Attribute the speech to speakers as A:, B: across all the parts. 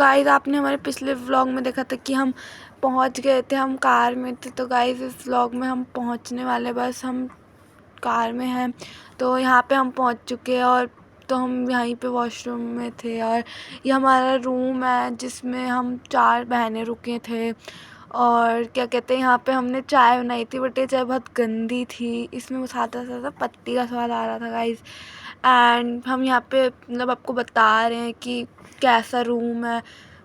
A: Guys आपने हमारे पिछले व्लॉग में देखा था कि हम पहुंच गए थे, हम कार में थे। तो गाइस इस व्लॉग में हम पहुंचने वाले, बस हम कार में हैं। तो यहाँ पे हम पहुंच चुके हैं और तो हम यहीं पे वॉशरूम में थे और ये हमारा रूम है जिसमें हम 4 बहनें रुके थे। और क्या कहते हैं, यहाँ पे हमने चाय बनाई थी, बट ये चाय बहुत गंदी थी, इसमें सादा सादा पत्ती का स्वाद आ रहा था गाइस। एंड हम यहाँ पे मतलब आपको बता रहे हैं कि कैसा रूम है।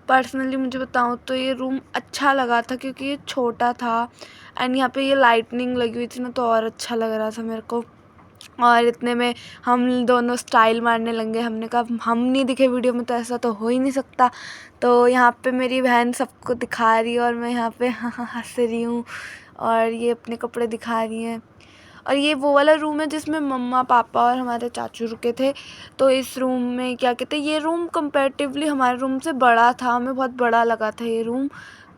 A: पर्सनली मुझे बताऊँ तो ये रूम अच्छा लगा था क्योंकि ये छोटा था एंड यहाँ पे ये लाइटनिंग लगी हुई थी ना, तो और अच्छा लग रहा था मेरे को। और इतने में हम दोनों स्टाइल मारने लगे, हमने कहा हम नहीं दिखे वीडियो में तो ऐसा तो हो ही नहीं सकता। तो यहाँ पे मेरी बहन सबको दिखा रही है और मैं यहाँ पे हंस रही हूँ और ये अपने कपड़े दिखा रही हैं। और ये वो वाला रूम है जिसमें मम्मा पापा और हमारे चाचू रुके थे। तो इस रूम में क्या कहते हैं, ये रूम कंपैरेटिवली हमारे रूम से बड़ा था, हमें बहुत बड़ा लगा था ये रूम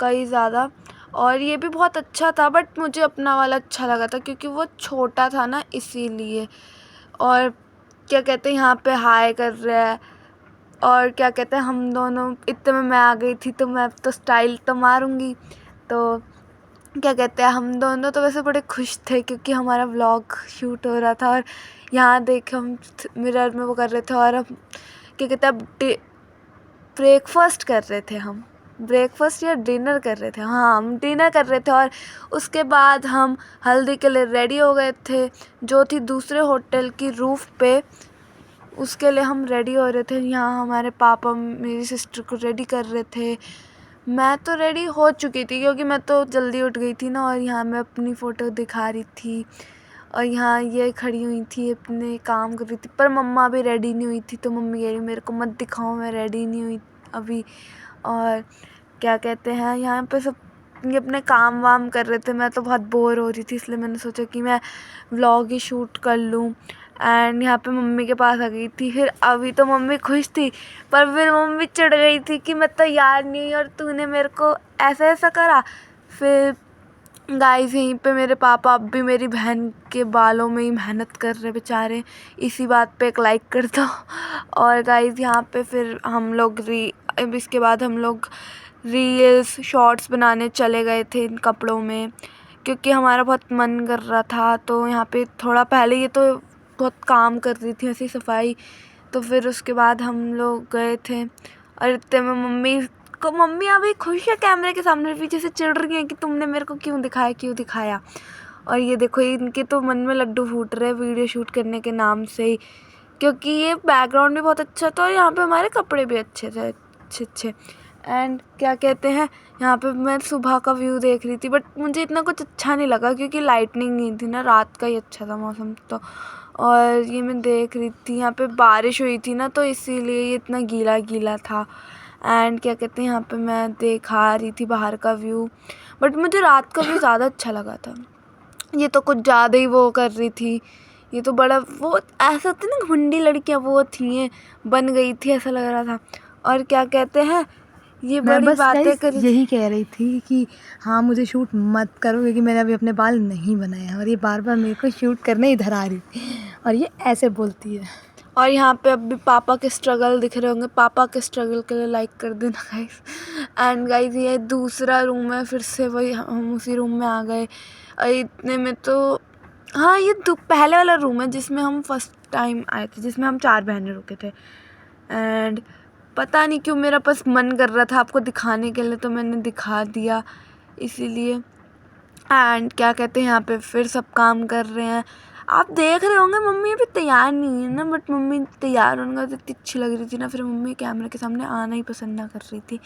A: कई ज़्यादा। और ये भी बहुत अच्छा था, बट मुझे अपना वाला अच्छा लगा था क्योंकि वो छोटा था ना, इसीलिए। और क्या कहते हैं, यहाँ पे हाय कर रहा है और क्या कहते हैं, हम दोनों इतने में मैं आ गई थी तो मैं तो स्टाइल तो मारूंगी। तो क्या कहते हैं, हम दोनों तो वैसे बड़े खुश थे क्योंकि हमारा व्लॉग शूट हो रहा था। और यहाँ देख हम मिरर में वो कर रहे थे और हम क्या कहते हैं, ब्रेकफास्ट कर रहे थे। हम ब्रेकफास्ट या डिनर कर रहे थे, हाँ हम डिनर कर रहे थे। और उसके बाद हम हल्दी के लिए रेडी हो गए थे, जो थी दूसरे होटल की रूफ़ पे, उसके लिए हम रेडी हो रहे थे। यहाँ हमारे पापा मेरी सिस्टर को रेडी कर रहे थे। मैं तो रेडी हो चुकी थी क्योंकि मैं तो जल्दी उठ गई थी ना। और यहाँ मैं अपनी फ़ोटो दिखा रही थी और यहाँ ये खड़ी हुई थी, अपने काम कर रही थी। पर मम्मा भी रेडी नहीं हुई थी, तो मम्मी कह रही मेरे को मत दिखाओ, मैं रेडी नहीं हुई अभी। और क्या कहते हैं, यहाँ पे सब ये अपने काम वाम कर रहे थे। मैं तो बहुत बोर हो रही थी, इसलिए मैंने सोचा कि मैं व्लॉग ही शूट कर लूँ। एंड यहाँ पे मम्मी के पास आ गई थी। फिर अभी तो मम्मी खुश थी, पर फिर मम्मी चिढ़ गई थी कि मैं तैयार नहीं हुई और तूने मेरे को ऐसा ऐसा करा। फिर गाइस यहीं पे मेरे पापा अब भी मेरी बहन के बालों में ही मेहनत कर रहे बेचारे, इसी बात पे एक लाइक कर दो। और गाइस यहाँ पे फिर हम लोग इसके बाद हम लोग रील्स शॉर्ट्स बनाने चले गए थे इन कपड़ों में क्योंकि हमारा बहुत मन कर रहा था। तो यहाँ पे थोड़ा पहले ये तो बहुत काम कर रही थी ऐसी सफाई, तो फिर उसके बाद हम लोग गए थे। और इतने में मम्मी अभी खुश है कैमरे के सामने, पीछे से चिढ़ रही हैं कि तुमने मेरे को क्यों दिखाया। और ये देखो इनके तो मन में लड्डू फूट रहे वीडियो शूट करने के नाम से ही, क्योंकि ये बैकग्राउंड भी बहुत अच्छा था और यहाँ पे हमारे कपड़े भी अच्छे थे, अच्छे। एंड क्या कहते हैं, यहाँ पे मैं सुबह का व्यू देख रही थी, बट मुझे इतना कुछ अच्छा नहीं लगा क्योंकि लाइटनिंग नहीं थी ना, रात का ही अच्छा था मौसम तो। और ये मैं देख रही थी, यहाँ पे बारिश हुई थी ना, तो इसीलिए ये इतना गीला गीला था। एंड क्या कहते हैं, यहाँ पे मैं देखा रही थी बाहर का व्यू, बट मुझे रात का व्यू ज़्यादा अच्छा लगा था। ये तो कुछ ज़्यादा ही वो कर रही थी, ये तो बड़ा वो ऐसा होता है ना, घुंडी लड़कियाँ वो थी, बन गई थी ऐसा लग रहा था। और क्या कहते हैं, ये
B: मैं
A: बड़ी
B: बस
A: बातें
B: गाइस
A: कर रही
B: यही कह रही थी कि हाँ मुझे शूट मत करो क्योंकि मैंने अभी अपने बाल नहीं बनाए हैं और ये बार बार मेरे को शूट करने इधर आ रही और ये ऐसे बोलती है।
A: और यहाँ पे अभी पापा के स्ट्रगल दिख रहे होंगे, पापा के स्ट्रगल के लिए लाइक कर देना गाइस। एंड गाइस ये दूसरा रूम है, फिर से वही हम उसी रूम में आ गए। और इतने में तो हाँ, ये पहले वाला रूम है जिसमें हम फर्स्ट टाइम आए थे, जिसमें हम 4 बहनें रुके थे। एंड पता नहीं क्यों मेरा बस मन कर रहा था आपको दिखाने के लिए, तो मैंने दिखा दिया इसीलिए। एंड क्या कहते हैं, यहाँ पे फिर सब काम कर रहे हैं, आप देख रहे होंगे। मम्मी अभी तैयार नहीं है ना, बट मम्मी तैयार होने का तो इतनी अच्छी लग रही थी ना, फिर मम्मी कैमरे के सामने आना ही पसंद ना कर रही थी।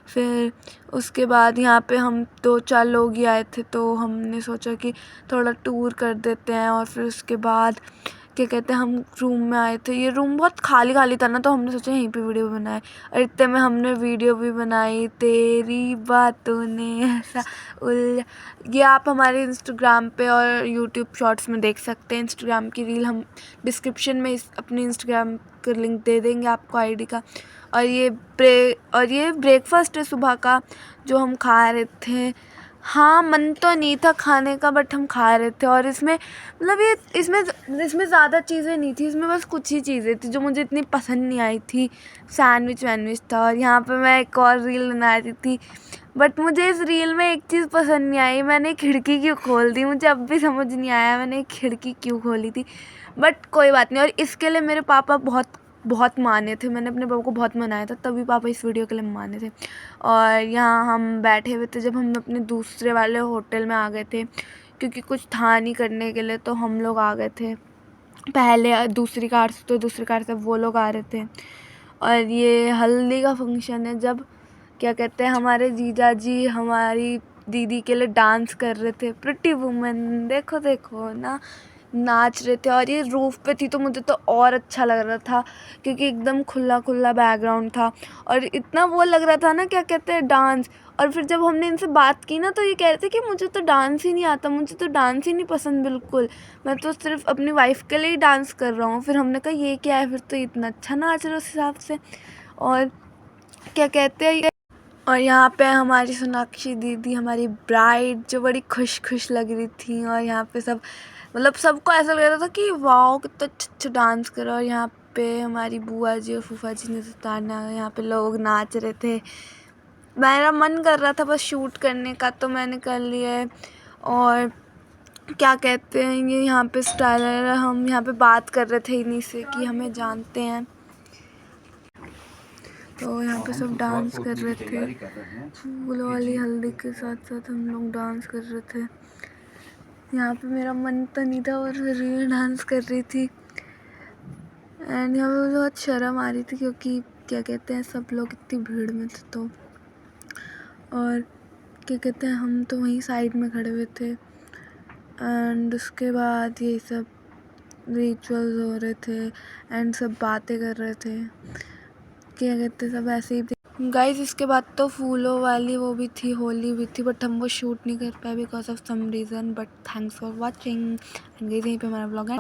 A: फिर उसके बाद यहाँ पे हम 2-4 लोग ही आए थे, तो हमने सोचा कि थोड़ा टूर कर देते हैं। और फिर उसके बाद क्या कहते हैं, हम रूम में आए थे, ये रूम बहुत खाली खाली था ना, तो हमने सोचा यहीं पे वीडियो बनाए। और इतने में हमने वीडियो भी बनाई, तेरी बातों ने ऐसा ये आप हमारे इंस्टाग्राम पे और यूट्यूब शॉर्ट्स में देख सकते हैं। इंस्टाग्राम की रील हम डिस्क्रिप्शन में अपने इंस्टाग्राम का लिंक दे देंगे आपको आईडी का। और ये ब्रेकफास्ट है सुबह का जो हम खा रहे थे। हाँ, मन तो नहीं था खाने का बट हम खा रहे थे। और इसमें मतलब ये इसमें ज़्यादा चीज़ें नहीं थी, इसमें बस कुछ ही चीज़ें थी जो मुझे इतनी पसंद नहीं आई थी। सैंडविच था। और यहाँ पे मैं एक और रील बना रही थी बट मुझे इस रील में एक चीज़ पसंद नहीं आई, मैंने खिड़की क्यों खोल दी, मुझे अब भी समझ नहीं आया मैंने खिड़की क्यों खोली थी। बट कोई बात नहीं। और इसके लिए मेरे पापा बहुत माने थे, मैंने अपने पापा को बहुत मनाया था, तभी पापा इस वीडियो के लिए माने थे। और यहाँ हम बैठे हुए थे जब हम अपने दूसरे वाले होटल में आ गए थे, क्योंकि कुछ था नहीं करने के लिए तो हम लोग आ गए थे पहले दूसरी कार से, तो दूसरी कार से वो लोग आ रहे थे। और ये हल्दी का फंक्शन है, जब क्या कहते हैं हमारे जीजा जी हमारी दीदी के लिए डांस कर रहे थे। प्रिटी वुमन देखो देखो ना, नाच रहे थे। और ये रूफ़ पे थी तो मुझे तो और अच्छा लग रहा था, क्योंकि एकदम खुला खुला बैकग्राउंड था और इतना वो लग रहा था ना, क्या कहते हैं, डांस। और फिर जब हमने इनसे बात की ना तो ये कह रहे थे कि मुझे तो डांस ही नहीं आता, मुझे तो डांस ही नहीं पसंद बिल्कुल, मैं तो सिर्फ अपनी वाइफ के लिए ही डांस कर रहा हूँ। फिर हमने कहा ये क्या है, फिर तो इतना अच्छा नाच रहे हो उस हिसाब से। और क्या कहते हैं, और यहाँ पे हमारी सोनाक्षी दीदी हमारी ब्राइड जो बड़ी खुश लग रही थी। और यहाँ पे सब मतलब सबको ऐसा लग रहा था कि वाओ कितना अच्छा डांस करो। और यहाँ पे हमारी बुआ जी और फूफा जी ने उतारना, यहाँ पे लोग नाच रहे थे। मेरा मन कर रहा था बस शूट करने का तो मैंने कर लिया है। और क्या कहते हैं ये यहाँ पे स्टाइलर, हम यहाँ पे बात कर रहे थे इन्हीं से कि हमें जानते हैं। तो यहाँ पे सब डांस कर रहे थे, फूल वाली हल्दी के साथ साथ हम लोग डांस कर रहे थे। यहाँ पे मेरा मन तो नहीं था और फिर ये डांस कर रही थी। एंड यहाँ पे बहुत शर्म आ रही थी क्योंकि क्या कहते हैं सब लोग इतनी भीड़ में थे। तो और क्या कहते हैं हम तो वहीं साइड में खड़े हुए थे। एंड उसके बाद ये सब रिचुअल्स हो रहे थे एंड सब बातें कर रहे थे, क्या कहते सब ऐसे ही थे गाइस। इसके बाद तो फूलों वाली वो भी थी, होली भी थी, बट हम वो शूट नहीं कर पाए because of some reason. But thanks for watching and guys, यहीं पे हमारा व्लॉग है।